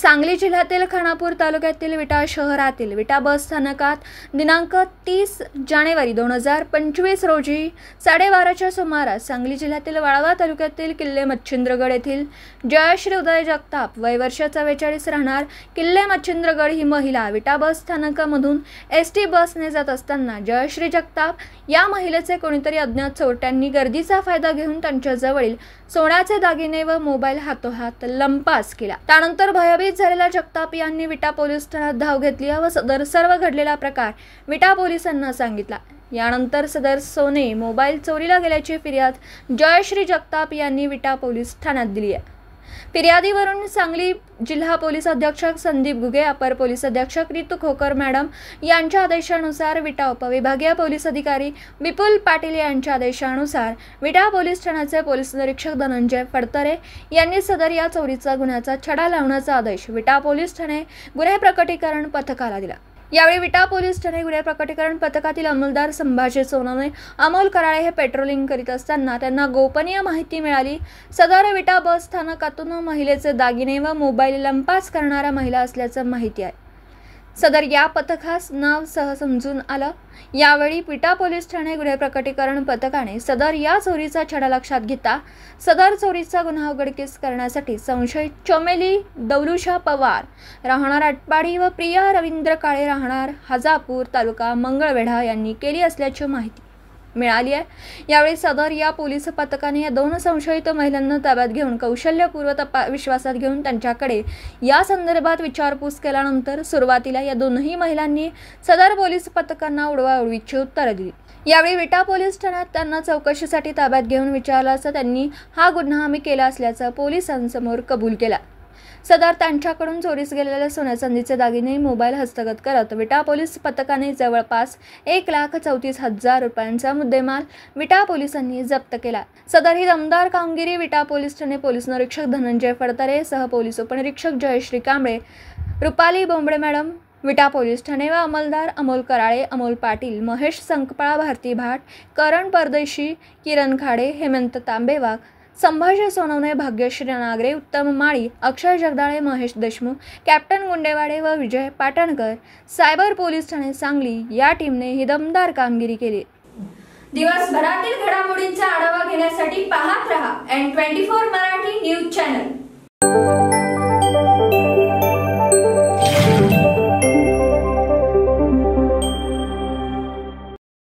सांगली जिल्ह्यातील खानापूर तालुक्यातील विटा शहरातील विटा बस स्थानकात दिनांक 30 जानेवारी 2025 रोजी 12:30च्या सुमारास सांगली जिल्ह्यातील वाळवा तालुक्यातील किल्ले मच्छिंद्रगड येथील जयश्री उदय जगताप वय वर्ष 44 राहणार किल्ले मच्छिंद्रगड ही महिला विटा बस स्थानकामधून एसटी बसने जात असताना जयश्री जगताप या महिलेचे कोणीतरी अज्ञात चोरट्यांनी गर्दीचा फायदा घेऊन त्यांच्या जवळील सोन्याचे दागिने व मोबाईल हातोहात लंपास केला। त्यानंतर भयभीत झालेल्या जगताप यांनी विटा पोलीस ठाण्यात धाव घेतली व सदर सर्व घडलेला प्रकार विटा पोलिसांना सांगितला। यानंतर सदर सोने मोबाईल चोरीला गेल्याची फिर्याद जयश्री जगताप यांनी विटा पोलीस ठाण्यात दिली आहे। फिर्यादीवरून सांगली जिल्हा पोलीस अधीक्षक संदीप गुगे, अपर पोलीस अधीक्षक रितू खोकर मॅडम यांच्या आदेशानुसार विटा उपविभागीय पोलीस अधिकारी विपुल पाटील यांच्या आदेशानुसार विटा पोलीस ठाण्याचे पोलीस निरीक्षक धनंजय फडतरे यांनी सदर या चोरीचा गुन्ह्याचा छडा लावण्याचा आदेश विटा पोलीस ठाणे गुन्हे प्रकटीकरण पथकाला दिला। यावेळी विटा पोलीस ठाणे गुन्हे प्रकटीकरण पथकातील अंमलदार संभाजी सोनवणे, अमोल कराळे हे पेट्रोलिंग करीत असताना त्यांना गोपनीय माहिती मिळाली। सदर विटा बस स्थानकातून महिलेचे दागिने व मोबाईल लंपास करणारा महिला असल्याचं माहिती आहे। सदर या पथकास नाव सह समजून आलं। यावेळी विटा पोलीस ठाणे गुन्हे प्रकटीकरण पथकाने सदर या चोरीचा छडा लक्षात घेता सदर चोरीचा गुन्हा उघडकीस करण्यासाठी संशयित चमेली दौलुशा पवार राहणार आटपाडी व प्रिया रवींद्र काळे राहणार हाजापूर तालुका मंगळवेढा यांनी केली असल्याची माहिती मिळाली आहे। यावेळी सदर या पोलीस पथकाने या दोन संशयित महिलांना ताब्यात घेऊन कौशल्यपूर्वक विश्वासात घेऊन त्यांच्याकडे या संदर्भात विचारपूस केल्यानंतर सुरुवातीला या दोनही महिलांनी सदर पोलीस पथकांना उडवाउडवीची उत्तरे दिली। यावेळी विटा पोलीस ठाण्यात त्यांना चौकशीसाठी ताब्यात घेऊन विचारलं असता त्यांनी हा गुन्हा आम्ही केला असल्याचं पोलिसांसमोर कबूल केला। सदर त्यांच्याकडून चोरीस गेलेल्या सोन्या चांदीचे दागिने मोबाईल हस्तगत करत विटा पोलीस पथकाने जवळपास 1,34,000 रुपयांचा मुद्देमाल विटा पोलिसांनी जप्त केला। सदर ही दमदार कामगिरी विटा पोलीस ठाणे पोलीस निरीक्षक धनंजय फडतरे सह पोलीस उपनिरीक्षक जयश्री कांबळे, रुपाली बोंबडे मॅडम विटा पोलीस ठाणे व अंमलदार अमोल कराळे, अमोल पाटील, महेश संकपाळ, भारती भाट, करण परदेशी, किरण खाडे, हेमंत तांबेवाग, संभाजी सोनवणे, भाग्यश्री नागरे, उत्तम माळी, अक्षय जगदाळे, महेश देशमुख, कॅप्टन गुंडेवाडे व विजय पाटणकर सायबर पोलीस ठाणे सांगली या टीमने ही दमदार कामगिरी केली। दिवसभरातील घडामोडींचा आढावा घेण्यासाठी पाहत रहा N24 मराठी न्यूज चॅनल।